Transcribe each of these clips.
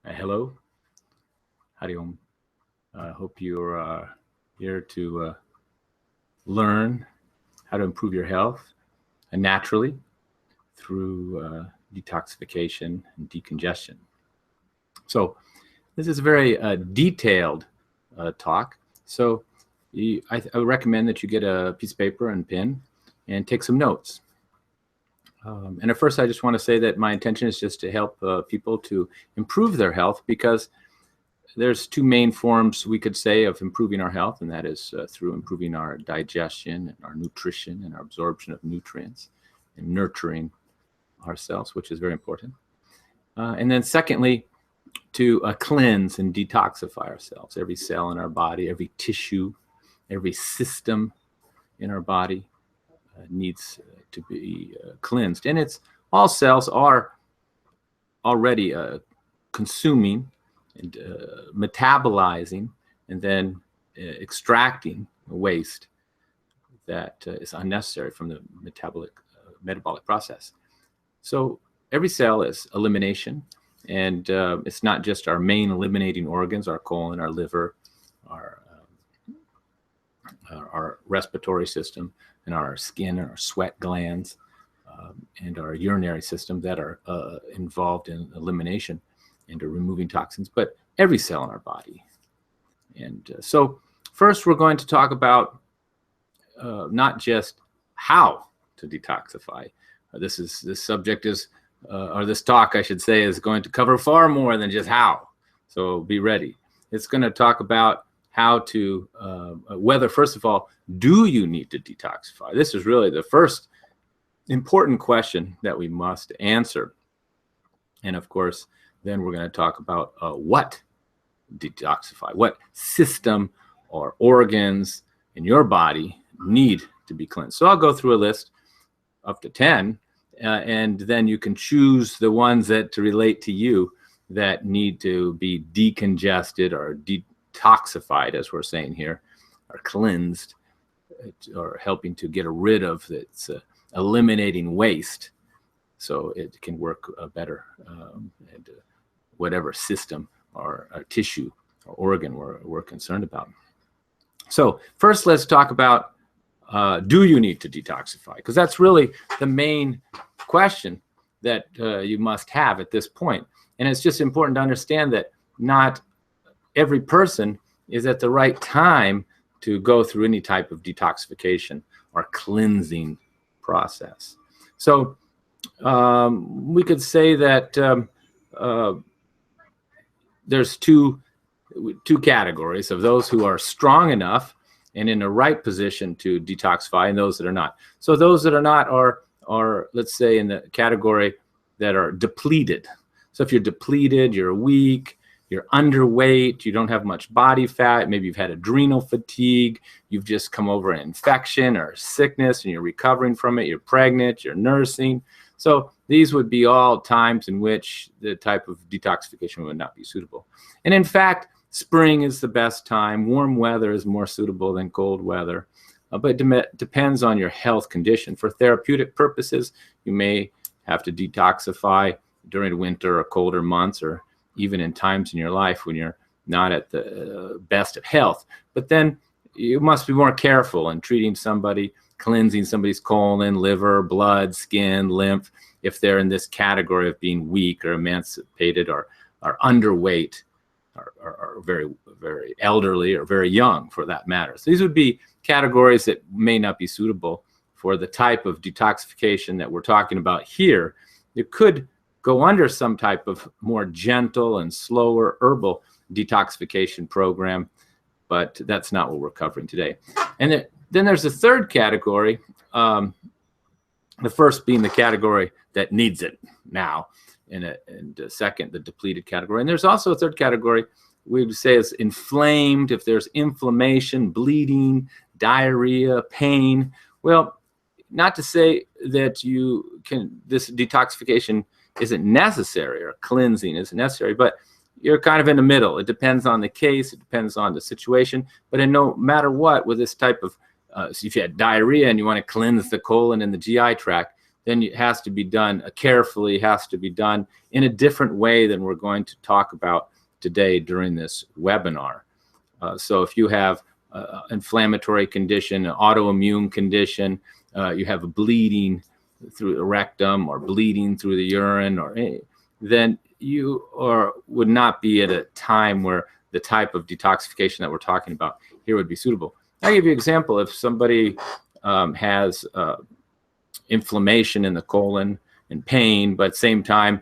Hello, Hariom. I hope you're here to learn how to improve your health naturally through detoxification and decongestion. So this is a very detailed talk. So I would recommend that you get a piece of paper and pen and take some notes. And at first, I just want to say that my intention is just to help people to improve their health, because there's two main forms, we could say, of improving our health, and that is through improving our digestion and our nutrition and our absorption of nutrients and nurturing ourselves, which is very important. And then secondly, to cleanse and detoxify ourselves. Every cell in our body, every tissue, every system in our body needs to be cleansed. And all cells are already consuming and metabolizing and then extracting waste that is unnecessary from the metabolic process. So every cell is elimination, and it's not just our main eliminating organs, our colon, our liver, our respiratory system, and our skin and our sweat glands, and our urinary system that are involved in elimination and removing toxins, but every cell in our body. And so first we're going to talk about not just how to detoxify. This subject is, or this talk, I should say, is going to cover far more than just how. So be ready. It's going to talk about how to, whether, first of all, do you need to detoxify? This is really the first important question that we must answer. And of course, then we're going to talk about what detoxify, what system or organs in your body need to be cleansed. So I'll go through a list up to 10, and then you can choose the ones that relate to you that need to be decongested or detoxified, as we're saying here, or cleansed, or helping to get rid of its eliminating waste so it can work better, and whatever system or tissue or organ we're concerned about. So first, let's talk about do you need to detoxify? Because that's really the main question that you must have at this point. And it's just important to understand that not every person is at the right time to go through any type of detoxification or cleansing process. So we could say that there's two categories of those who are strong enough and in the right position to detoxify, and those that are not. So those that are not are, let's say, in the category that are depleted. So if you're depleted, you're weak, you're underweight, you don't have much body fat, maybe you've had adrenal fatigue, you've just come over an infection or sickness and you're recovering from it, you're pregnant, you're nursing. So these would be all times in which the type of detoxification would not be suitable. And in fact, spring is the best time. Warm weather is more suitable than cold weather, but it depends on your health condition. For therapeutic purposes, you may have to detoxify during winter or colder months, or even in times in your life when you're not at the best of health. But then you must be more careful in treating somebody, cleansing somebody's colon, liver, blood, skin, lymph, if they're in this category of being weak or emancipated or underweight, or very, very elderly, or very young for that matter. So these would be categories that may not be suitable for the type of detoxification that we're talking about here. It could go under some type of more gentle and slower herbal detoxification program, but that's not what we're covering today. And then there's a third category, the first being the category that needs it now, and second, the depleted category. And there's also a third category we would say is inflamed. If there's inflammation, bleeding, diarrhea, pain, well, not to say that this detoxification isn't necessary or cleansing isn't necessary, but you're kind of in the middle. It depends on the case, it depends on the situation, but in no matter what, with this type of, so if you had diarrhea and you want to cleanse the colon and the GI tract, then it has to be done carefully, has to be done in a different way than we're going to talk about today during this webinar. So if you have inflammatory condition, an autoimmune condition, you have a bleeding through the rectum or bleeding through the urine, or then you would not be at a time where the type of detoxification that we're talking about here would be suitable. I'll give you an example. If somebody has inflammation in the colon and pain, but at the same time,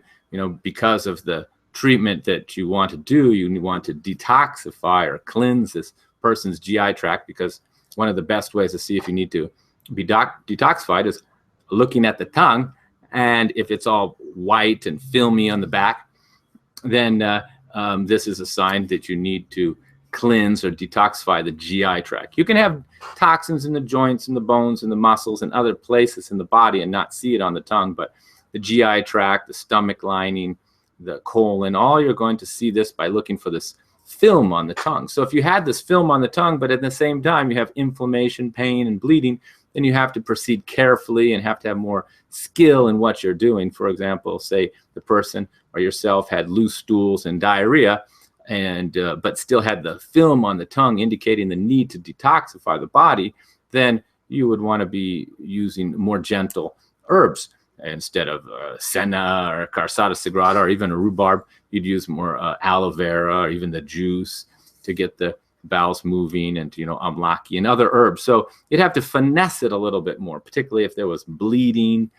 because of the treatment that you want to do, you want to detoxify or cleanse this person's GI tract, because one of the best ways to see if you need to be detoxified is looking at the tongue, and if it's all white and filmy on the back, then this is a sign that you need to cleanse or detoxify the GI tract. You can have toxins in the joints and the bones and the muscles and other places in the body and not see it on the tongue, but the GI tract, the stomach lining, the colon, all you're going to see this by looking for this film on the tongue. So if you had this film on the tongue, but at the same time you have inflammation, pain, and bleeding, then you have to proceed carefully and have to have more skill in what you're doing. For example, say the person or yourself had loose stools and diarrhea, and but still had the film on the tongue indicating the need to detoxify the body, then you would want to be using more gentle herbs. Instead of senna or carsata sagrada or even a rhubarb, you'd use more aloe vera or even the juice to get the bowels moving, and amlaki and other herbs. So you'd have to finesse it a little bit more, particularly if there was bleeding.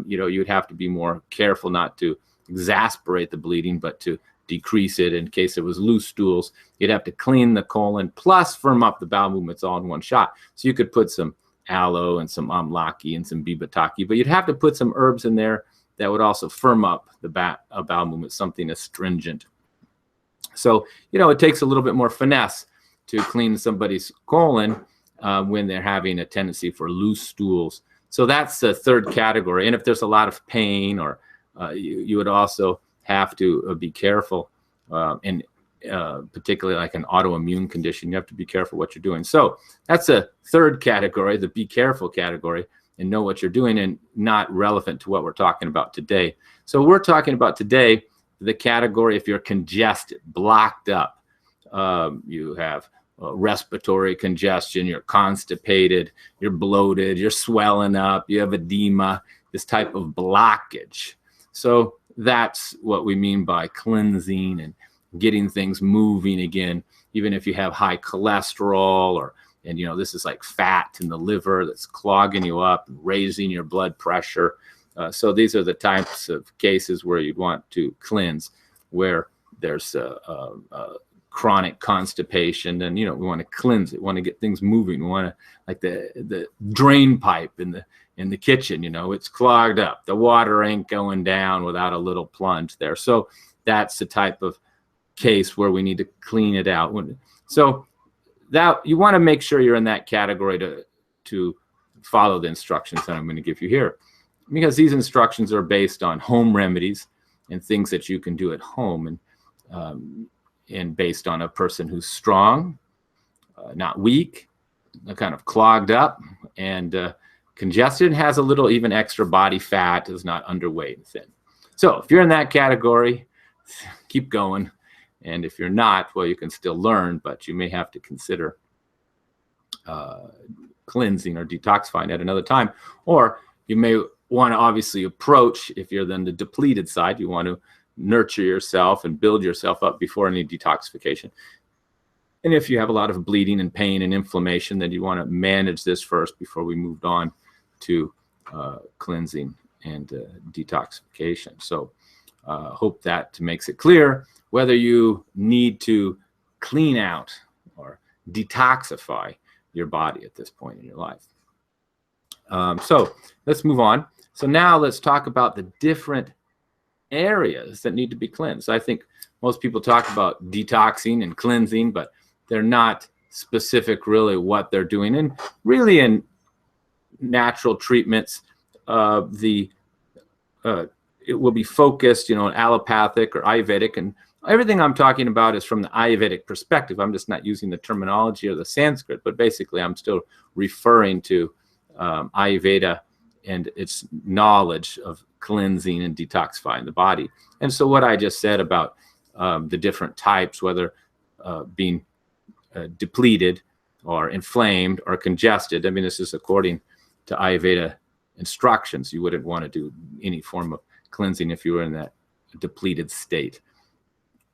You'd have to be more careful not to exasperate the bleeding, but to decrease it. In case it was loose stools, you'd have to clean the colon plus firm up the bowel movements all in one shot. So you could put some aloe and some amlaki and some bibataki, but you'd have to put some herbs in there that would also firm up the bowel movement, something astringent. So, it takes a little bit more finesse to clean somebody's colon when they're having a tendency for loose stools. So that's the third category. And if there's a lot of pain, or you would also have to be careful, and particularly like an autoimmune condition, you have to be careful what you're doing. So that's a third category, the be careful category, and know what you're doing, and not relevant to what we're talking about today. So we're talking about today the category if you're congested, blocked up, you have respiratory congestion, you're constipated, you're bloated, you're swelling up, you have edema, this type of blockage. So that's what we mean by cleansing and getting things moving again, even if you have high cholesterol, and this is like fat in the liver that's clogging you up, raising your blood pressure. So these are the types of cases where you'd want to cleanse, where there's chronic constipation, and we want to cleanse it, want to get things moving. We want to, like the drain pipe in the kitchen, it's clogged up. The water ain't going down without a little plunge there. So that's the type of case where we need to clean it out. So that you want to make sure you're in that category to follow the instructions that I'm going to give you here, because these instructions are based on home remedies and things that you can do at home, and based on a person who's strong, not weak, kind of clogged up and congested, has a little even extra body fat, is not underweight and thin. So if you're in that category, keep going. And if you're not, well, you can still learn, but you may have to consider cleansing or detoxifying at another time. Or you may want to obviously approach, if you're then the depleted side, you want to nurture yourself and build yourself up before any detoxification. And if you have a lot of bleeding and pain and inflammation, then you want to manage this first before we moved on to cleansing and detoxification. So hope that makes it clear whether you need to clean out or detoxify your body at this point in your life. So let's move on. So now let's talk about the different areas that need to be cleansed. I think most people talk about detoxing and cleansing, but they're not specific really what they're doing. And really in natural treatments, it will be focused, on allopathic or Ayurvedic, and everything I'm talking about is from the Ayurvedic perspective. I'm just not using the terminology or the Sanskrit, but basically I'm still referring to Ayurveda and its knowledge of cleansing and detoxifying the body. And so what I just said about the different types, whether being depleted or inflamed or congested, I mean, this is according to Ayurveda instructions. You wouldn't want to do any form of cleansing if you were in that depleted state.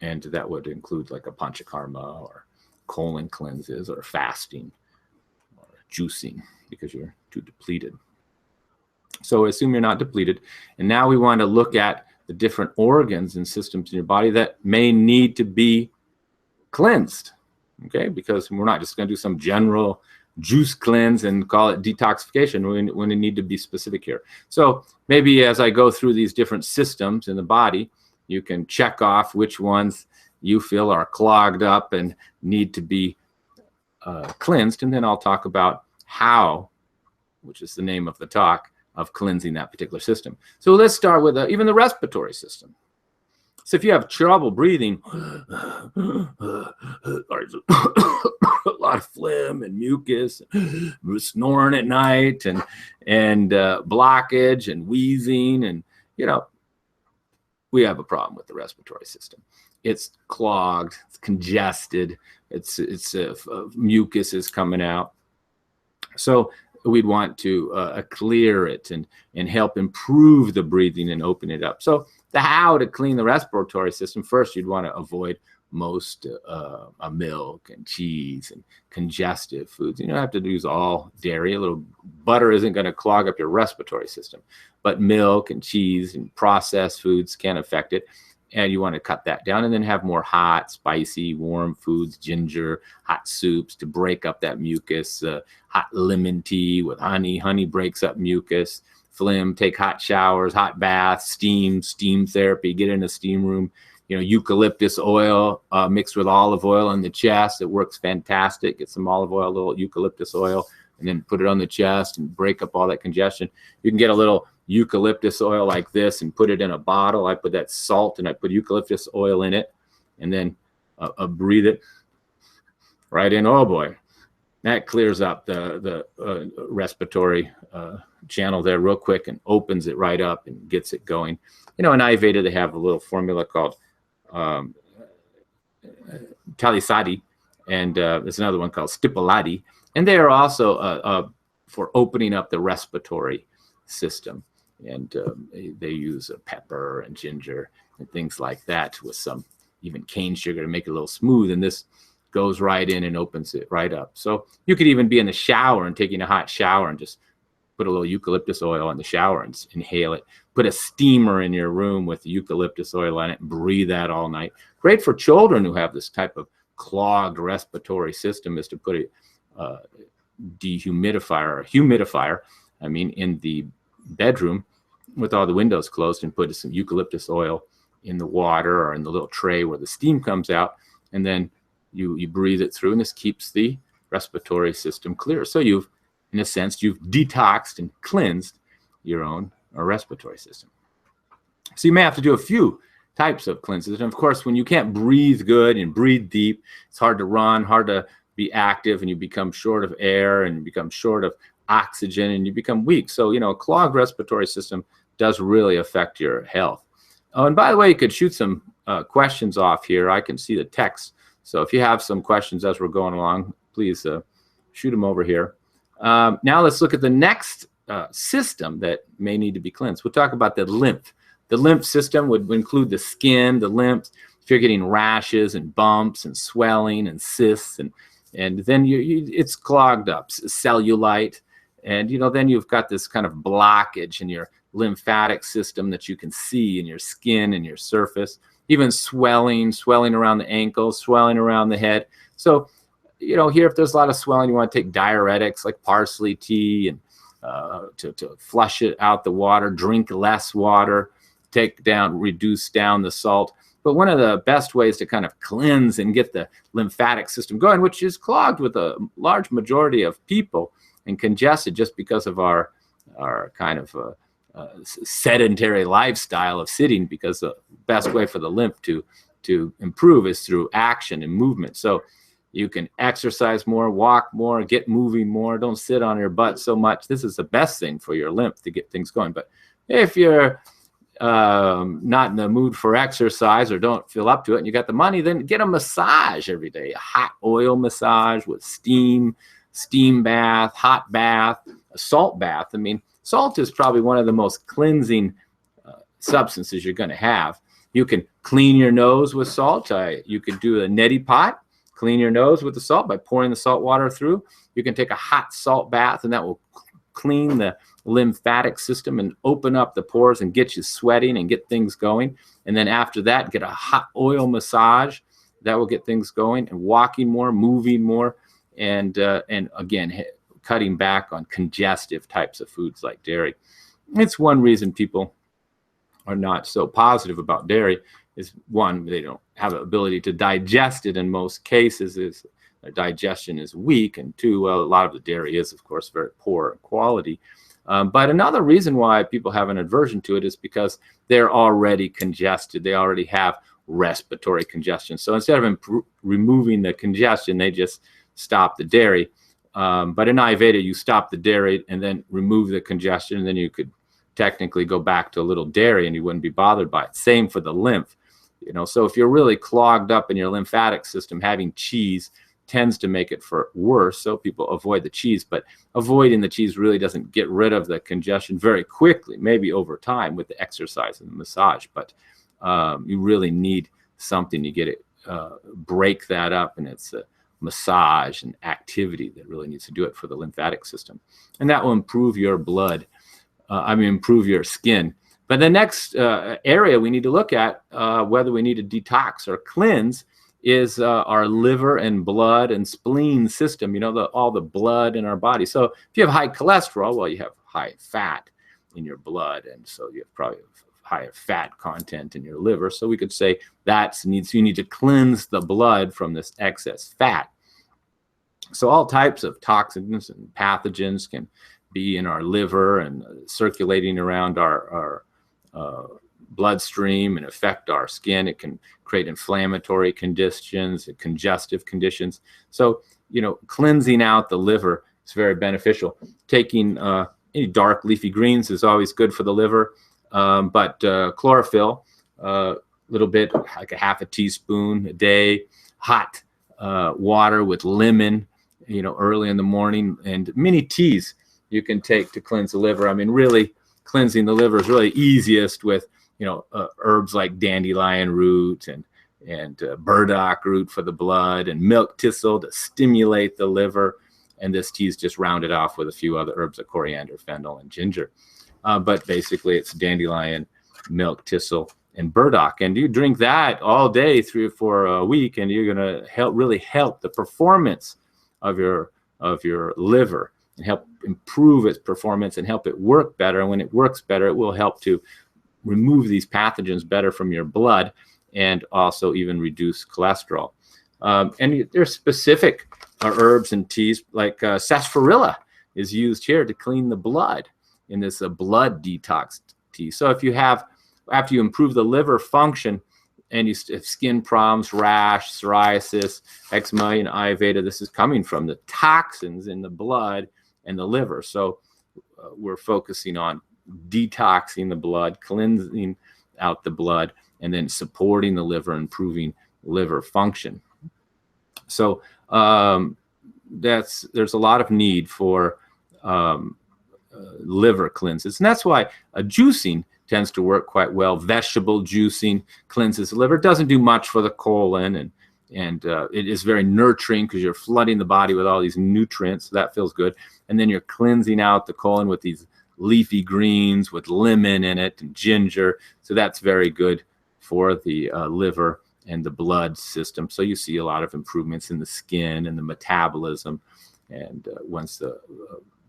And that would include like a panchakarma or colon cleanses or fasting or juicing because you're too depleted. So assume you're not depleted. And now we want to look at the different organs and systems in your body that may need to be cleansed. Okay, because we're not just going to do some general juice cleanse and call it detoxification. We're going to need to be specific here. So maybe as I go through these different systems in the body, you can check off which ones you feel are clogged up and need to be cleansed. And then I'll talk about how, which is the name of the talk, of cleansing that particular system. So let's start with even the respiratory system. So if you have trouble breathing, a lot of phlegm and mucus, snoring at night, and blockage and wheezing, and we have a problem with the respiratory system. It's clogged, it's congested, it's mucus is coming out. So we'd want to clear it and help improve the breathing and open it up. So the how to clean the respiratory system, first you'd want to avoid most milk and cheese and congestive foods. You don't have to use all dairy. A little butter isn't going to clog up your respiratory system, but milk and cheese and processed foods can affect it. And you want to cut that down and then have more hot, spicy, warm foods, ginger, hot soups to break up that mucus, hot lemon tea with honey. Honey breaks up mucus. Phlegm, take hot showers, hot baths, steam therapy, get in a steam room. Eucalyptus oil mixed with olive oil in the chest. It works fantastic. Get some olive oil, a little eucalyptus oil, and then put it on the chest and break up all that congestion. You can get a little eucalyptus oil like this and put it in a bottle. I put that salt and I put eucalyptus oil in it and then breathe it right in. Oh boy, that clears up the respiratory channel there real quick and opens it right up and gets it going. In Ayurveda, they have a little formula called talisadi, and there's another one called stipulati, and they are also for opening up the respiratory system. And they use pepper and ginger and things like that with some even cane sugar to make it a little smooth. And this goes right in and opens it right up. So you could even be in the shower and taking a hot shower and just put a little eucalyptus oil in the shower and inhale it. Put a steamer in your room with eucalyptus oil on it and breathe that all night. Great for children who have this type of clogged respiratory system is to put a dehumidifier or humidifier, in the bedroom with all the windows closed and put some eucalyptus oil in the water or in the little tray where the steam comes out, and then you breathe it through, and this keeps the respiratory system clear. So you've detoxed and cleansed your own respiratory system. So you may have to do a few types of cleanses. And of course, when you can't breathe good and breathe deep, it's hard to run, hard to be active, and you become short of air and you become short of oxygen and you become weak. So, a clogged respiratory system does really affect your health. Oh, and by the way, you could shoot some questions off here. I can see the text. So if you have some questions as we're going along, please shoot them over here. Now let's look at the next system that may need to be cleansed. We'll talk about the lymph. The lymph system would include the skin, the lymph. If you're getting rashes and bumps and swelling and cysts, and then it's clogged up, cellulite, and then you've got this kind of blockage in your lymphatic system that you can see in your skin and your surface, even swelling around the ankles, swelling around the head. So, here if there's a lot of swelling, you want to take diuretics like parsley tea and to flush it out the water, drink less water, reduce down the salt. But one of the best ways to kind of cleanse and get the lymphatic system going, which is clogged with a large majority of people and congested just because of our kind of sedentary lifestyle of sitting, because the best way for the lymph to improve is through action and movement. So You can exercise more, walk more, get moving more. Don't sit on your butt so much. This is the best thing for your lymph to get things going. But if you're not in the mood for exercise or don't feel up to it and you got the money, then get a massage every day, a hot oil massage with steam bath, hot bath, a salt bath. I mean, salt is probably one of the most cleansing substances you're going to have. You can clean your nose with salt. You could do a neti pot, clean your nose with the salt by pouring the salt water through. You can take a hot salt bath, and that will clean the lymphatic system and open up the pores and get you sweating and get things going. And then after that, get a hot oil massage. That will get things going, and walking more, moving more, and again, cutting back on congestive types of foods like dairy. It's one reason people are not so positive about dairy is, one, they don't have the ability to digest it in most cases. Their digestion is weak, and two, well, a lot of the dairy is, of course, very poor quality. But another reason why people have an aversion to it is because they're already congested. They already have respiratory congestion. So instead of removing the congestion, they just stop the dairy. But in Ayurveda, you stop the dairy and then remove the congestion, and then you could technically go back to a little dairy and you wouldn't be bothered by it. Same for the lymph. So if you're really clogged up in your lymphatic system, having cheese tends to make it for worse. So people avoid the cheese, but avoiding the cheese really doesn't get rid of the congestion very quickly, maybe over time with the exercise and the massage. But you really need something to get it, break that up, and it's a massage and activity that really needs to do it for the lymphatic system. And that will improve your blood, improve your skin. But the next area we need to look at, whether we need to detox or cleanse, is our liver and blood and spleen system, all the blood in our body. So if you have high cholesterol, well, you have high fat in your blood, and so you have probably higher fat content in your liver. So we could say you need to cleanse the blood from this excess fat. So all types of toxins and pathogens can be in our liver and circulating around our bloodstream and affect our skin. It can create inflammatory conditions and congestive conditions. So, cleansing out the liver is very beneficial. Taking any dark leafy greens is always good for the liver, but chlorophyll, a little bit, like a half a teaspoon a day, hot water with lemon, early in the morning, and many teas you can take to cleanse the liver. I mean, really cleansing the liver is really easiest with herbs like dandelion root and burdock root for the blood, and milk thistle to stimulate the liver. And this tea is just rounded off with a few other herbs like coriander, fennel, and ginger. But basically, it's dandelion, milk thistle, and burdock. And you drink that all day for a week, and you're going to really help the performance of your liver and help improve its performance and help it work better. And when it works better, it will help to remove these pathogens better from your blood and also even reduce cholesterol. And there's specific herbs and teas like sarsaparilla is used here to clean the blood in this blood detox tea. So if you have, after you improve the liver function and you have skin problems, rash, psoriasis, eczema in Ayurveda, this is coming from the toxins in the blood and the liver. So we're focusing on detoxing the blood, cleansing out the blood, and then supporting the liver, improving liver function. So there's a lot of need for liver cleanses, and that's why juicing tends to work quite well. Vegetable juicing cleanses the liver. It doesn't do much for the colon, and it is very nurturing because you're flooding the body with all these nutrients. So that feels good. And then you're cleansing out the colon with these leafy greens with lemon in it and ginger. So that's very good for the liver and the blood system. So you see a lot of improvements in the skin and the metabolism, and once the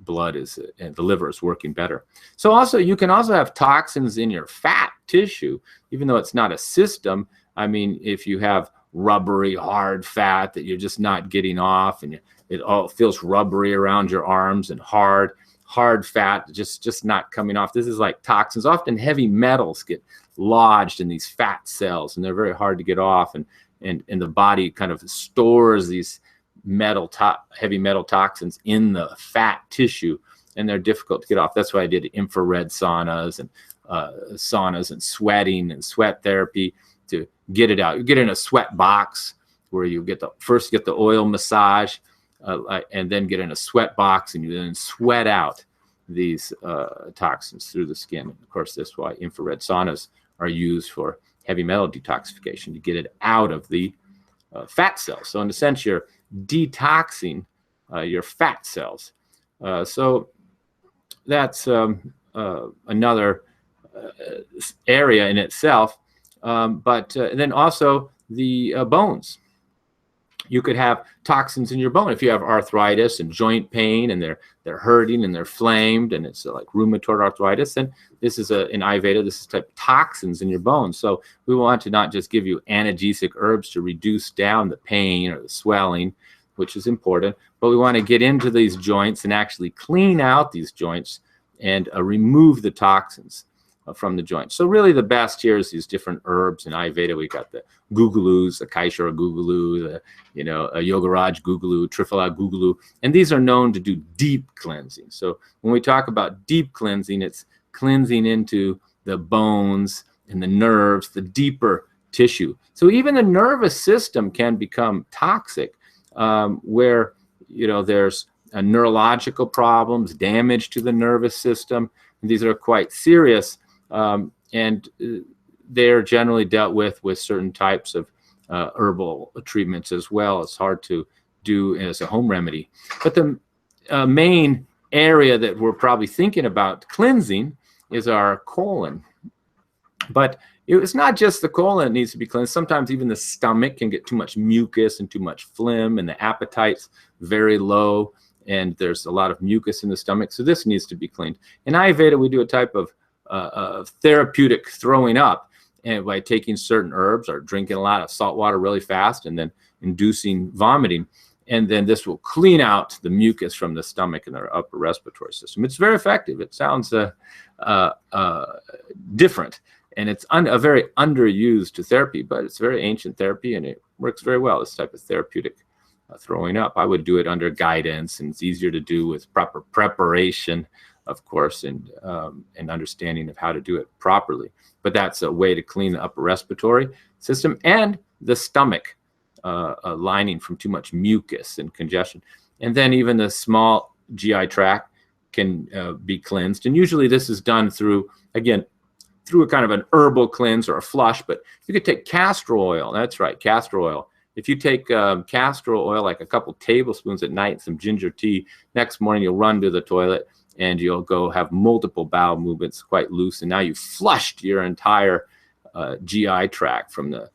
blood is and the liver is working better. So also you can also have toxins in your fat tissue, even though it's not a system. I mean, if you have rubbery, hard fat that you're just not getting off, and it all feels rubbery around your arms, and hard fat just not coming off. This is like toxins. Often heavy metals get lodged in these fat cells, and they're very hard to get off, and the body kind of stores these heavy metal toxins in the fat tissue, and they're difficult to get off. That's why I did infrared saunas and sweating and sweat therapy to get it out. You get in a sweat box where you first get the oil massage, and then get in a sweat box, and you then sweat out these toxins through the skin. Of course, that's why infrared saunas are used for heavy metal detoxification, to get it out of the fat cells. So in a sense, you're detoxing your fat cells. So that's another area in itself. But then also the bones. You could have toxins in your bone if you have arthritis and joint pain, and they're hurting and they're inflamed, and it's like rheumatoid arthritis. And this is in Ayurveda, this is type of toxins in your bones. So we want to not just give you analgesic herbs to reduce down the pain or the swelling, which is important, but we want to get into these joints and actually clean out these joints and remove the toxins from the joint. So really the best here is these different herbs in Ayurveda. We got the gugulus, the Kaishara gugulu, the Yogaraj gugulu, Triphala gugulu, and these are known to do deep cleansing. So when we talk about deep cleansing, it's cleansing into the bones and the nerves, the deeper tissue. So even the nervous system can become toxic, where there's neurological problems, damage to the nervous system. And these are quite serious. And they're generally dealt with certain types of herbal treatments as well. It's hard to do as a home remedy. But the main area that we're probably thinking about cleansing is our colon. But it's not just the colon that needs to be cleansed. Sometimes even the stomach can get too much mucus and too much phlegm, and the appetite's very low, and there's a lot of mucus in the stomach. So this needs to be cleaned. In Ayurveda, we do a type of therapeutic throwing up, and by taking certain herbs or drinking a lot of salt water really fast and then inducing vomiting. And then this will clean out the mucus from the stomach and our upper respiratory system. It's very effective. It sounds different, and it's a very underused therapy, but it's very ancient therapy, and it works very well, this type of therapeutic throwing up. I would do it under guidance, and it's easier to do with proper preparation, of course, and understanding of how to do it properly. But that's a way to clean the upper respiratory system and the stomach lining from too much mucus and congestion. And then even the small GI tract can be cleansed. And usually this is done through a kind of an herbal cleanse or a flush, but you could take castor oil. That's right, castor oil. If you take castor oil, like a couple tablespoons at night, some ginger tea, next morning you'll run to the toilet and you'll go have multiple bowel movements, quite loose. And now you've flushed your entire GI tract from the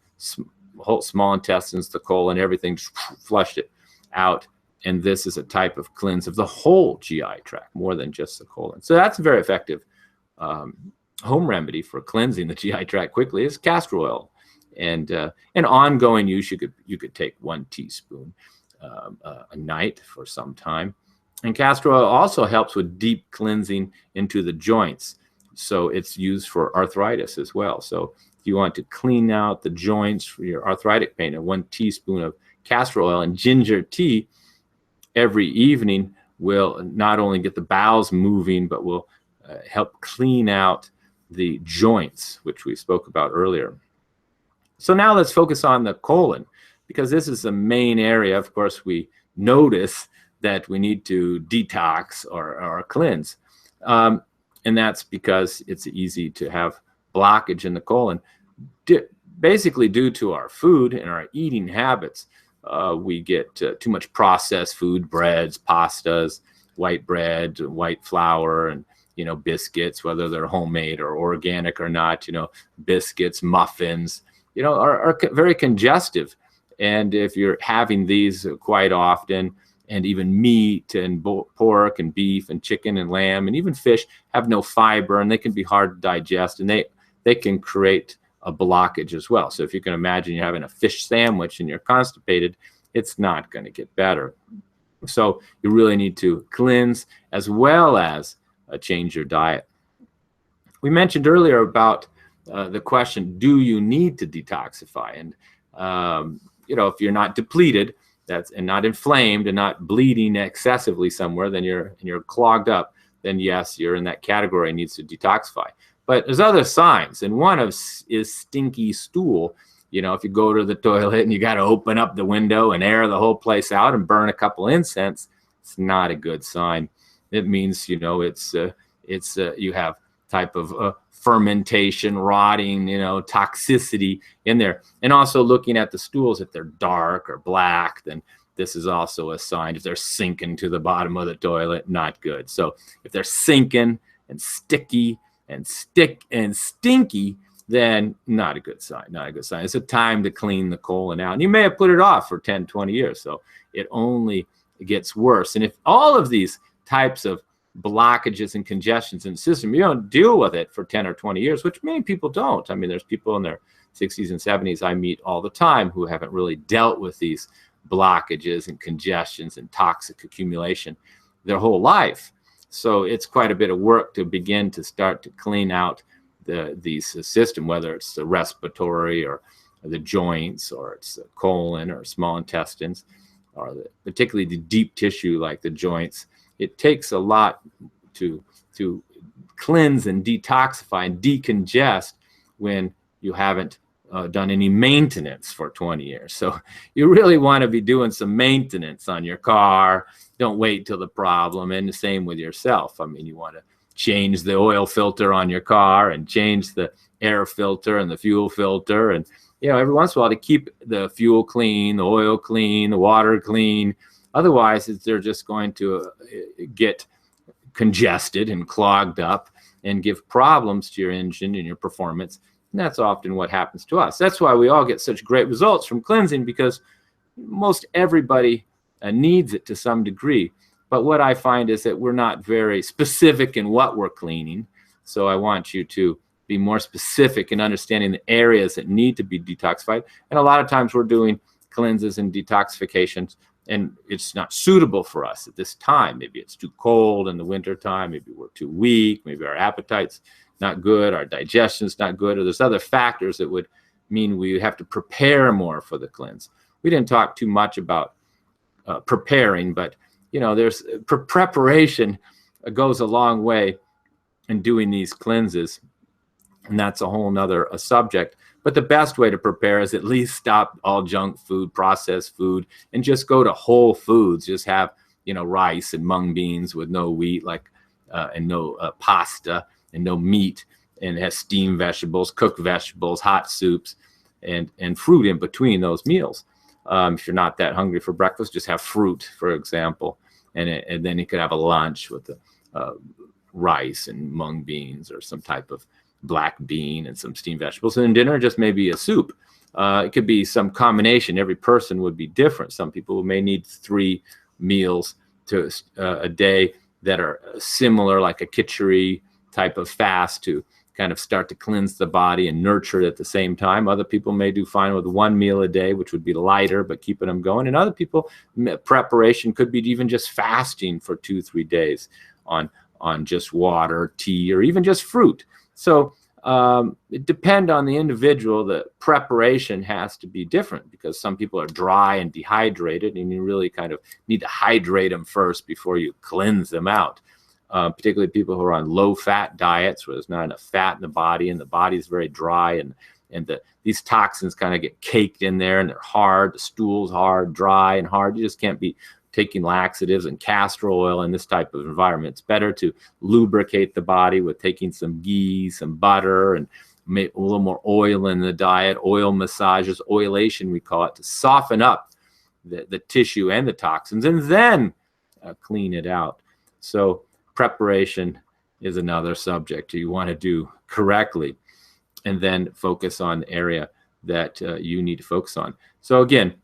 whole small intestines, the colon, everything, just flushed it out. And this is a type of cleanse of the whole GI tract, more than just the colon. So that's a very effective home remedy for cleansing the GI tract quickly is castor oil. And ongoing use, you could take 1 teaspoon a night for some time. And castor oil also helps with deep cleansing into the joints. So it's used for arthritis as well. So if you want to clean out the joints for your arthritic pain, 1 teaspoon of castor oil and ginger tea every evening will not only get the bowels moving, but will help clean out the joints, which we spoke about earlier. So now let's focus on the colon, because this is the main area. Of course, we notice that we need to detox or cleanse. And that's because it's easy to have blockage in the colon. Basically due to our food and our eating habits, we get too much processed food, breads, pastas, white bread, white flour, and biscuits, whether they're homemade or organic or not, biscuits, muffins, are very congestive. And if you're having these quite often, and even meat and pork and beef and chicken and lamb and even fish have no fiber, and they can be hard to digest, and they can create a blockage as well. So if you can imagine you're having a fish sandwich and you're constipated, it's not going to get better. So you really need to cleanse as well as change your diet. We mentioned earlier about the question, do you need to detoxify? And if you're not depleted, and not inflamed and not bleeding excessively somewhere, then you're clogged up, then yes, you're in that category and needs to detoxify. But there's other signs, and one of is stinky stool. You know, if you go to the toilet and you got to open up the window and air the whole place out and burn a couple incense, it's not a good sign. It means, you know, you have type of fermentation, rotting, you know, toxicity in there. And also looking at the stools, if they're dark or black, then this is also a sign. If they're sinking to the bottom of the toilet, not good. So if they're sinking and sticky and stinky, then not a good sign, not a good sign. It's a time to clean the colon out. And you may have put it off for 10, 20 years. So it only gets worse. And if all of these types of blockages and congestions in the system, you don't deal with it for 10 or 20 years, which many people don't. I mean, there's people in their 60s and 70s I meet all the time who haven't really dealt with these blockages and congestions and toxic accumulation their whole life. So it's quite a bit of work to begin to start to clean out these system, whether it's the respiratory or the joints, or it's the colon or small intestines, or particularly the deep tissue like the joints. It takes a lot to cleanse and detoxify and decongest when you haven't done any maintenance for 20 years. So you really want to be doing some maintenance on your car. Don't wait till the problem. And the same with yourself. I mean, you want to change the oil filter on your car and change the air filter and the fuel filter. And, you know, every once in a while to keep the fuel clean, the oil clean, the water clean. Otherwise, they're just going to get congested and clogged up and give problems to your engine and your performance. And that's often what happens to us. That's why we all get such great results from cleansing, because most everybody needs it to some degree. But what I find is that we're not very specific in what we're cleaning. So I want you to be more specific in understanding the areas that need to be detoxified. And a lot of times we're doing cleanses and detoxifications, and it's not suitable for us at this time. Maybe it's too cold in the winter time. Maybe we're too weak. Maybe our appetite's not good. Our digestion's not good. Or there's other factors that would mean we have to prepare more for the cleanse. We didn't talk too much about preparing, but you know, there's preparation goes a long way in doing these cleanses, and that's a whole nother subject. But the best way to prepare is at least stop all junk food, processed food, and just go to whole foods. Just have, you know, rice and mung beans with no wheat, and no pasta and no meat, and have steamed vegetables, cooked vegetables, hot soups, and fruit in between those meals. If you're not that hungry for breakfast, just have fruit, for example, and then you could have a lunch with the rice and mung beans or some type of black bean and some steamed vegetables, and then dinner just maybe a soup. It could be some combination. Every person would be different. Some people may need 3 meals to a day that are similar, like a khichdi type of fast, to kind of start to cleanse the body and nurture it at the same time. Other people may do fine with 1 meal a day, which would be lighter, but keeping them going. And other people, preparation could be even just fasting for 2-3 days on just water, tea, or even just fruit. So it depends on the individual. The preparation has to be different, because some people are dry and dehydrated, and you really kind of need to hydrate them first before you cleanse them out. Particularly people who are on low-fat diets where there's not enough fat in the body, and the body is very dry, and these toxins kind of get caked in there, and they're hard. The stool's hard, dry, and hard. You just can't be taking laxatives and castor oil in this type of environment. It's better to lubricate the body with taking some ghee, some butter, and a little more oil in the diet, oil massages, oilation we call it, to soften up the tissue and the toxins, and then clean it out. So preparation is another subject you want to do correctly, and then focus on the area that you need to focus on. So again,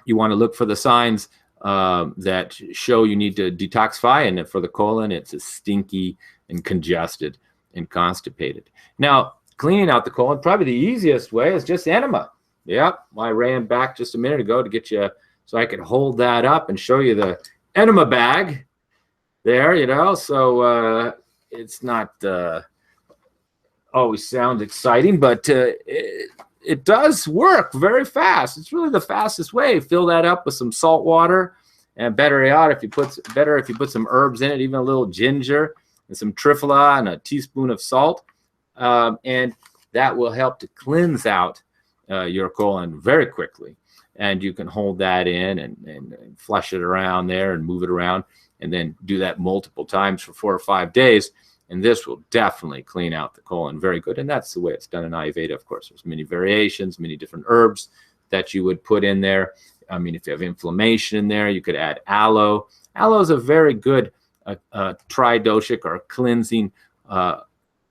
you want to look for the signs that show you need to detoxify, and for the colon, it's stinky and congested and constipated. Now, cleaning out the colon, probably the easiest way is just enema. Yep, I ran back just a minute ago to get you so I could hold that up and show you the enema bag there, you know. So it's not always sounds exciting, but it does work very fast. It's really the fastest way. Fill that up with some salt water, and better if you put some herbs in it, even a little ginger and some triphala and a teaspoon of salt, and that will help to cleanse out your colon very quickly. And you can hold that in and flush it around there and move it around, and then do that multiple times for 4 or 5 days. And this will definitely clean out the colon very good. And that's the way it's done in Ayurveda. Of course, there's many variations, many different herbs that you would put in there. I mean, if you have inflammation in there, you could add aloe. Aloe is a very good tridoshic or cleansing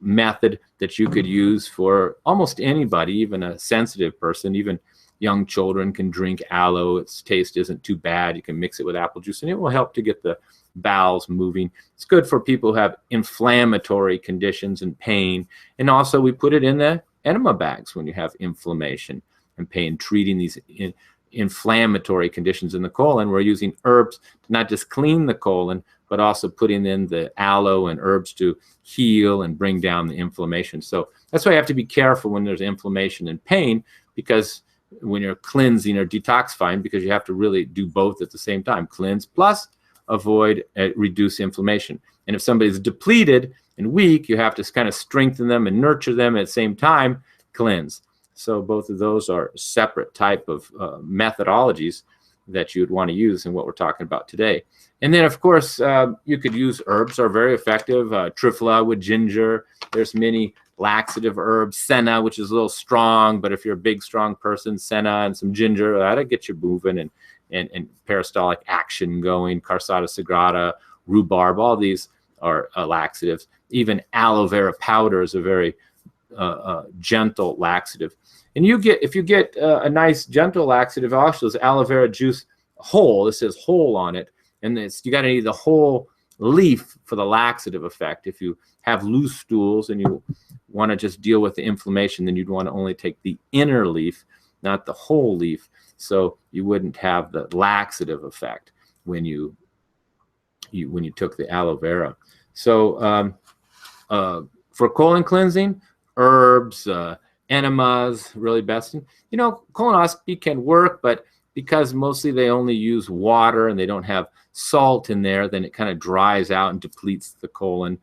method that you could use for almost anybody, even a sensitive person. Even young children can drink aloe. Its taste isn't too bad. You can mix it with apple juice, and it will help to get the bowels moving. It's good for people who have inflammatory conditions and pain. And also we put it in the enema bags when you have inflammation and pain, treating these inflammatory conditions in the colon. We're using herbs to not just clean the colon, but also putting in the aloe and herbs to heal and bring down the inflammation. So that's why you have to be careful when there's inflammation and pain, because when you're cleansing or detoxifying, because you have to really do both at the same time. Cleanse plus avoid reduce inflammation. And if somebody's depleted and weak, you have to kind of strengthen them and nurture them at the same time, cleanse. So both of those are separate type of methodologies that you would want to use in what we're talking about today. And then, of course, you could use herbs are very effective. Triphala with ginger. There's many laxative herbs. Senna, which is a little strong, but if you're a big, strong person, senna and some ginger, that'll get you moving and peristaltic action going. Carsata sagrada, rhubarb, all these are laxatives. Even aloe vera powder is a very gentle laxative. And if you get a nice gentle laxative, also is aloe vera juice whole. This says whole on it, and you got to need the whole leaf for the laxative effect. If you have loose stools and you want to just deal with the inflammation, then you'd want to only take the inner leaf, not the whole leaf. So you wouldn't have the laxative effect when you took the aloe vera. So for colon cleansing, herbs, enemas, really best. You know, colonoscopy can work, but because mostly they only use water and they don't have salt in there, then it kind of dries out and depletes the colon.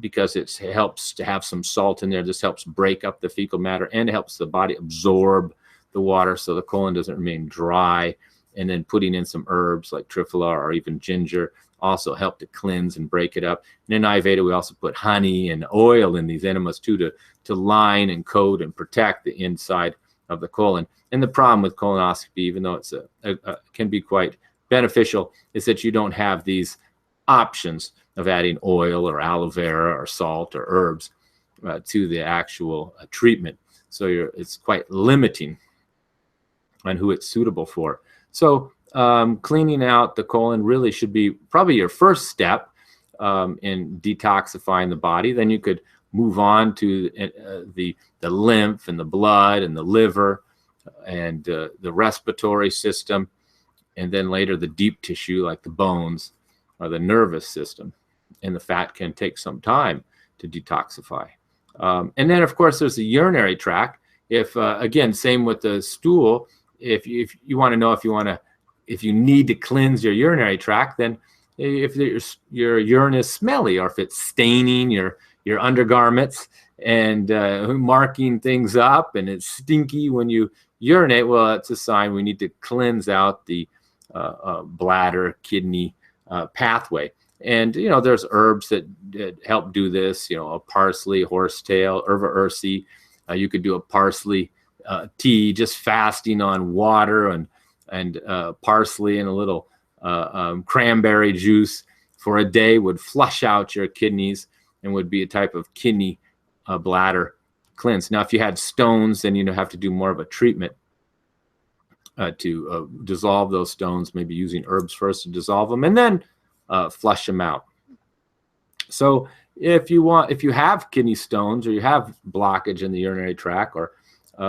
Because it helps to have some salt in there. This helps break up the fecal matter and helps the body absorb the water so the colon doesn't remain dry. And then putting in some herbs like triphala or even ginger also help to cleanse and break it up. And in Ayurveda, we also put honey and oil in these enemas too to line and coat and protect the inside of the colon. And the problem with colonoscopy, even though it's can be quite beneficial, is that you don't have these options of adding oil or aloe vera or salt or herbs to the actual treatment. So it's quite limiting on who it's suitable for. So cleaning out the colon really should be probably your first step in detoxifying the body. Then you could move on to the lymph and the blood and the liver and the respiratory system, and then later the deep tissue like the bones or the nervous system. And the fat can take some time to detoxify. And then, of course, there's the urinary tract. Again, same with the stool. If you want to know if you need to cleanse your urinary tract, then if your urine is smelly or if it's staining your undergarments and marking things up and it's stinky when you urinate, well, it's a sign we need to cleanse out the bladder, kidney pathway. And, you know, there's herbs that help do this, you know, a parsley, horsetail, erva ursi. You could do a parsley tea, just fasting on water and parsley and a little cranberry juice for a day would flush out your kidneys and would be a type of kidney bladder cleanse. Now, if you had stones, then you'd have to do more of a treatment to dissolve those stones, maybe using herbs first to dissolve them and then flush them out. So if you have kidney stones or you have blockage in the urinary tract, or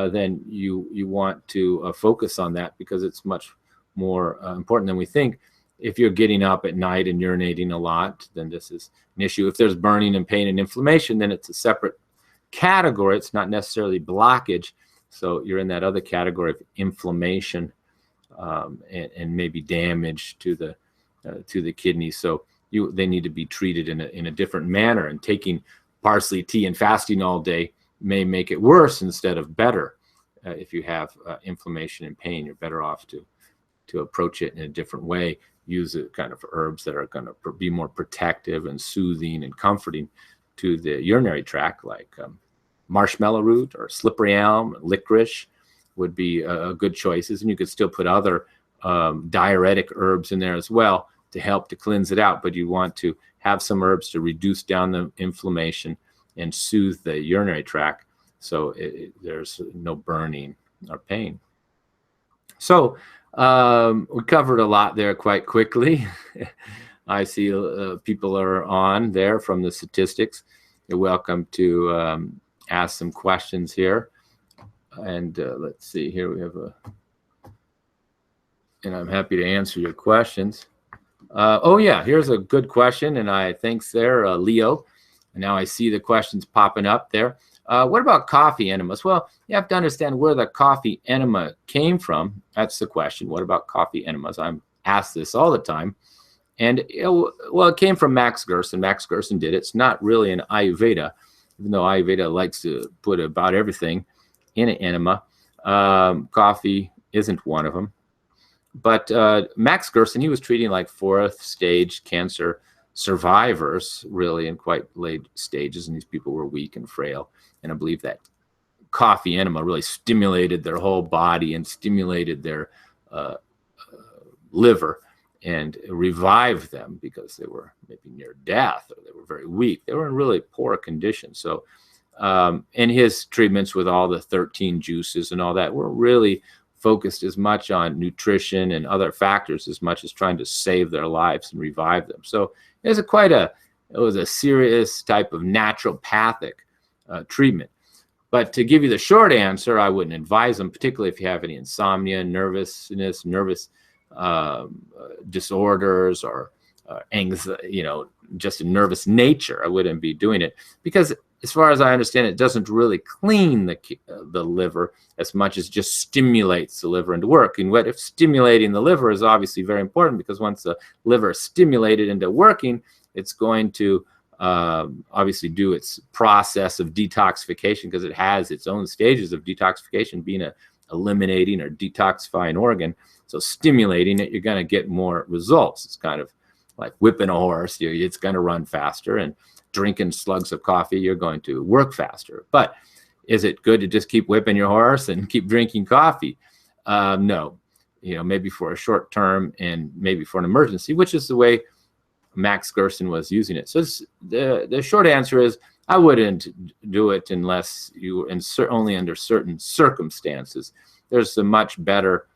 then you want to focus on that because it's much more important than we think. If you're getting up at night and urinating a lot, then this is an issue. If there's burning and pain and inflammation, then it's a separate category. It's not necessarily blockage. So you're in that other category of inflammation and maybe damage to the kidneys. So they need to be treated in a different manner. And taking parsley tea and fasting all day may make it worse instead of better. If you have inflammation and pain, you're better off to approach it in a different way. Use a kind of herbs that are going to be more protective and soothing and comforting to the urinary tract, like marshmallow root or slippery elm, licorice would be good choices. And you could still put other diuretic herbs in there as well to help to cleanse it out. But you want to have some herbs to reduce down the inflammation and soothe the urinary tract, so there's no burning or pain. So we covered a lot there quite quickly. I see people are on there from the statistics. You're welcome to ask some questions here. And let's see here, we have and I'm happy to answer your questions. Oh yeah, here's a good question, and thanks there, Leo. And now I see the questions popping up there. What about coffee enemas? Well, you have to understand where the coffee enema came from. That's the question. What about coffee enemas? I'm asked this all the time. And well, it came from Max Gerson. Max Gerson did it. It's not really an Ayurveda, even though Ayurveda likes to put about everything in an enema. Coffee isn't one of them. But Max Gerson, he was treating like 4th stage cancer survivors, really in quite late stages, and these people were weak and frail. And I believe that coffee enema really stimulated their whole body and stimulated their liver and revived them, because they were maybe near death or they were very weak. They were in really poor condition. So and his treatments with all the 13 juices and all that were really focused as much on nutrition and other factors as much as trying to save their lives and revive them. So it was a serious type of naturopathic treatment. But to give you the short answer, I wouldn't advise them, particularly if you have any insomnia, nervousness, nervous disorders, or anxiety, just a nervous nature. I wouldn't be doing it, because as far as I understand, it doesn't really clean the liver as much as just stimulates the liver into work. And if stimulating the liver is obviously very important, because once the liver is stimulated into working, it's going to obviously do its process of detoxification, because it has its own stages of detoxification, being a eliminating or detoxifying organ. So stimulating it, you're going to get more results. It's kind of like whipping a horse. It's going to run faster, and drinking slugs of coffee, you're going to work faster. But is it good to just keep whipping your horse and keep drinking coffee? No. Maybe for a short term and maybe for an emergency, which is the way Max Gerson was using it. So the short answer is I wouldn't do it unless you were only under certain circumstances. There's some much better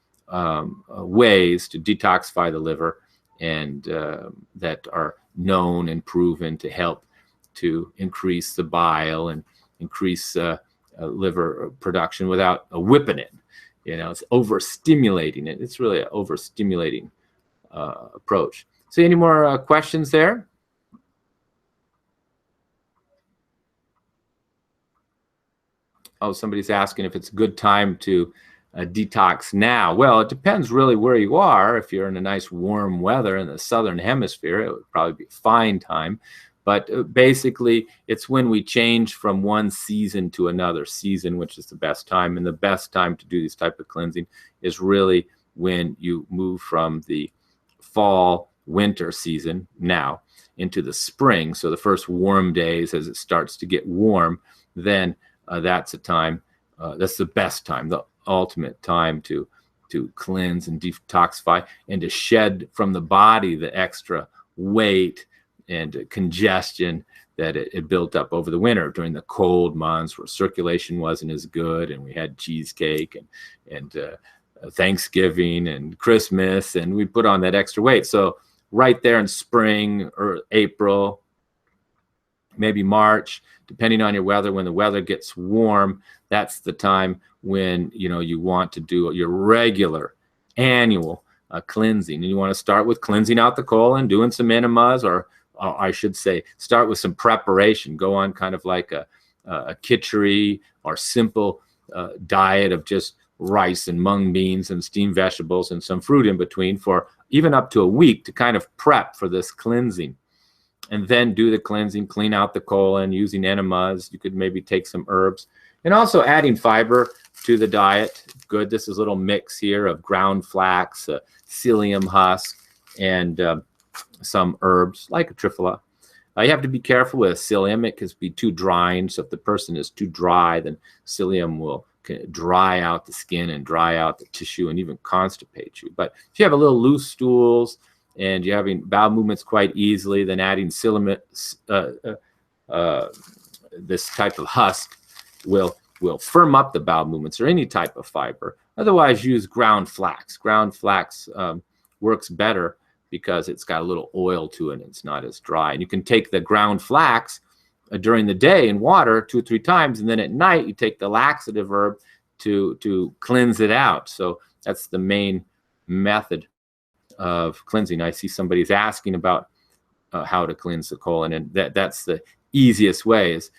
ways to detoxify the liver, and that are known and proven to help to increase the bile and increase liver production without whipping it. It's overstimulating it. It's really an overstimulating approach. So any more questions there? Oh, somebody's asking if it's a good time to detox now. Well, it depends really where you are. If you're in a nice warm weather in the southern hemisphere, it would probably be a fine time. But basically, it's when we change from one season to another season, which is the best time. And the best time to do this type of cleansing is really when you move from the fall, winter season now into the spring. So the first warm days, as it starts to get warm, then that's a time, that's the best time, the ultimate time to cleanse and detoxify, and to shed from the body the extra weight and congestion that it built up over the winter during the cold months where circulation wasn't as good, and we had cheesecake and Thanksgiving and Christmas, and we put on that extra weight. So right there in spring or April, maybe March, depending on your weather, when the weather gets warm, that's the time when you want to do your regular annual cleansing. And you want to start with cleansing out the colon, doing some enemas, or I should say, start with some preparation. Go on kind of like a khichdi or simple diet of just rice and mung beans and steamed vegetables and some fruit in between for even up to a week to kind of prep for this cleansing. And then do the cleansing, clean out the colon using enemas. You could maybe take some herbs. And also adding fiber to the diet. Good. This is a little mix here of ground flax, psyllium husk, and some herbs like a triphala. You have to be careful with psyllium. It can be too drying. So if the person is too dry, then psyllium will dry out the skin and dry out the tissue and even constipate you. But if you have a little loose stools and you're having bowel movements quite easily, then adding psyllium, this type of husk will firm up the bowel movements, or any type of fiber. Otherwise, use ground flax. Ground flax works better because it's got a little oil to it and it's not as dry. And you can take the ground flax during the day in water 2 or 3 times, and then at night you take the laxative herb to cleanse it out. So that's the main method of cleansing. I see somebody's asking about how to cleanse the colon, and that's the easiest way is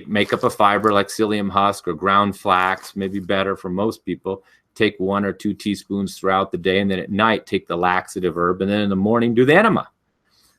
make up a fiber like psyllium husk or ground flax, maybe better for most people. Take 1 or 2 teaspoons throughout the day, and then at night take the laxative herb, and then in the morning do the enema.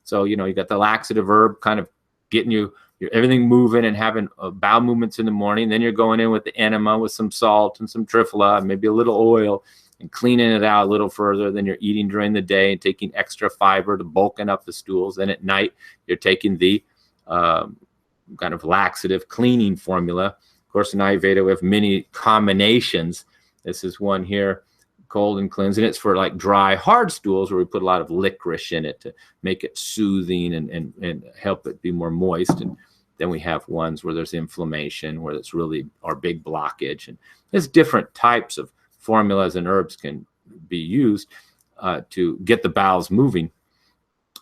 So you got the laxative herb kind of getting your everything moving and having bowel movements in the morning. Then you're going in with the enema with some salt and some triphala and maybe a little oil, and cleaning it out a little further. Then you're eating during the day and taking extra fiber to bulking up the stools. Then at night, you're taking the kind of laxative cleaning formula. Of course, in Ayurveda, we have many combinations. This is one here, cold and cleansing. It's for like dry, hard stools where we put a lot of licorice in it to make it soothing and help it be more moist. And then we have ones where there's inflammation, where it's really our big blockage. And there's different types of formulas and herbs can be used to get the bowels moving,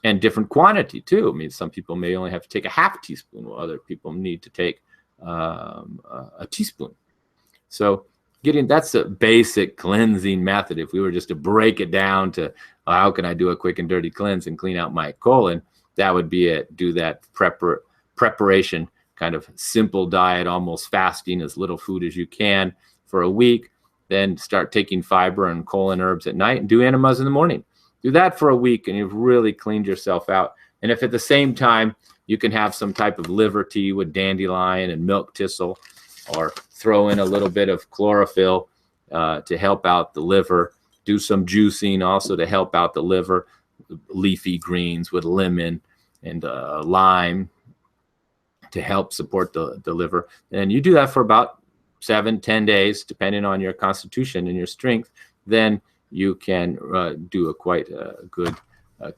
and different quantity too. I mean, some people may only have to take a half teaspoon, while other people need to take a teaspoon. So that's a basic cleansing method. If we were just to break it down to how can I do a quick and dirty cleanse and clean out my colon, that would be it. Do that preparation, kind of simple diet, almost fasting, as little food as you can for a week. Then start taking fiber and colon herbs at night, and do enemas in the morning. Do that for a week, and you've really cleaned yourself out. And if at the same time you can have some type of liver tea with dandelion and milk thistle, or throw in a little bit of chlorophyll to help out the liver. Do some juicing also to help out the liver, leafy greens with lemon and lime to help support the liver. And you do that for about 7-10 days, depending on your constitution and your strength. Then you can do a quite good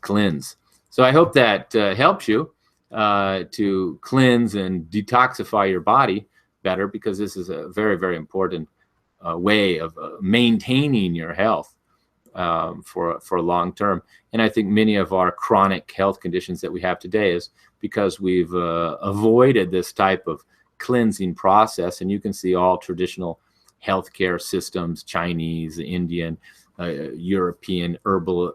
cleanse. So I hope that helps you to cleanse and detoxify your body better, because this is a very, very important way of maintaining your health for long term. And I think many of our chronic health conditions that we have today is because we've avoided this type of cleansing process. And you can see all traditional healthcare systems, Chinese, Indian, European herbal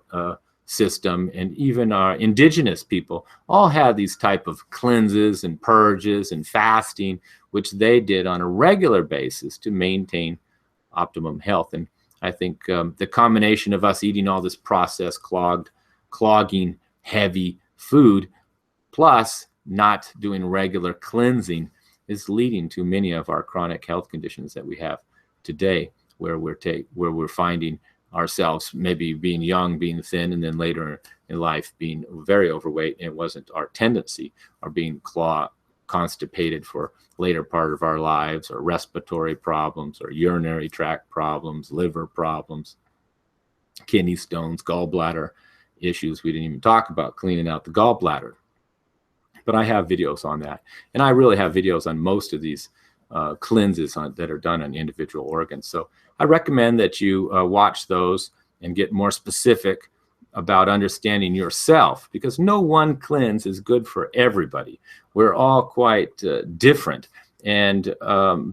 system, and even our indigenous people all have these type of cleanses and purges and fasting, which they did on a regular basis to maintain optimum health. And I think the combination of us eating all this processed, clogging, heavy food, plus not doing regular cleansing, is leading to many of our chronic health conditions that we have today, where we're finding ourselves maybe being young, being thin, and then later in life being very overweight. And it wasn't our tendency, or being constipated for later part of our lives, or respiratory problems, or urinary tract problems, liver problems, kidney stones, gallbladder issues. We didn't even talk about cleaning out the gallbladder. But I have videos on that. And I really have videos on most of these cleanses that are done on individual organs. So I recommend that you watch those and get more specific about understanding yourself, because no one cleanse is good for everybody. We're all quite different. And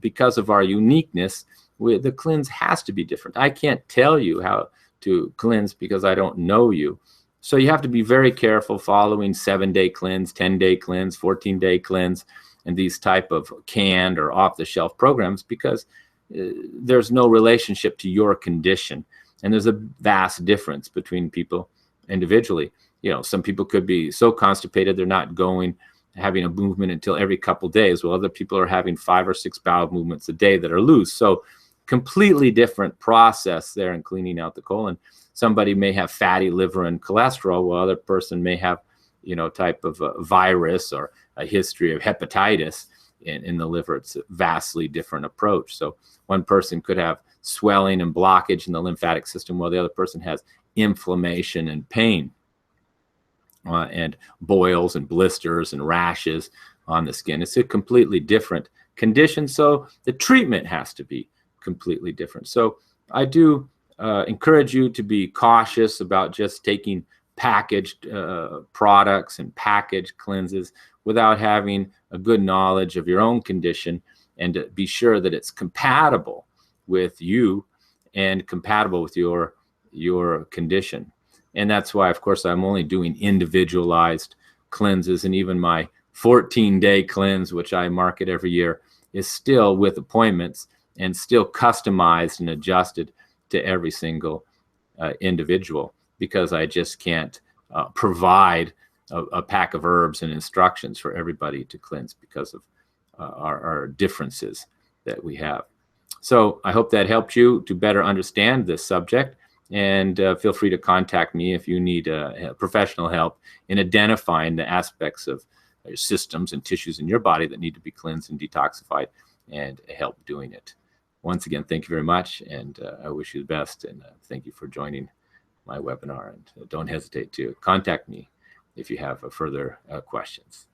because of our uniqueness, the cleanse has to be different. I can't tell you how to cleanse because I don't know you. So you have to be very careful following 7-day cleanse, 10-day cleanse, 14-day cleanse, and these type of canned or off-the-shelf programs, because there's no relationship to your condition. And there's a vast difference between people individually. You know, some people could be so constipated they're not having a movement until every couple days, while other people are having 5 or 6 bowel movements a day that are loose. So completely different process there in cleaning out the colon. Somebody may have fatty liver and cholesterol, while other person may have, you know, type of a virus or a history of hepatitis in the liver. It's a vastly different approach. So one person could have swelling and blockage in the lymphatic system, while the other person has inflammation and pain, and boils and blisters and rashes on the skin. It's a completely different condition. So the treatment has to be completely different. So I do encourage you to be cautious about just taking packaged products and packaged cleanses without having a good knowledge of your own condition, and to be sure that it's compatible with you and compatible with your condition. And that's why, of course, I'm only doing individualized cleanses, and even my 14-day cleanse, which I market every year, is still with appointments and still customized and adjusted to every single individual, because I just can't provide a pack of herbs and instructions for everybody to cleanse because of our differences that we have. So I hope that helped you to better understand this subject, and feel free to contact me if you need professional help in identifying the aspects of your systems and tissues in your body that need to be cleansed and detoxified, and help doing it. Once again, thank you very much, and I wish you the best, and thank you for joining my webinar, and don't hesitate to contact me if you have further questions.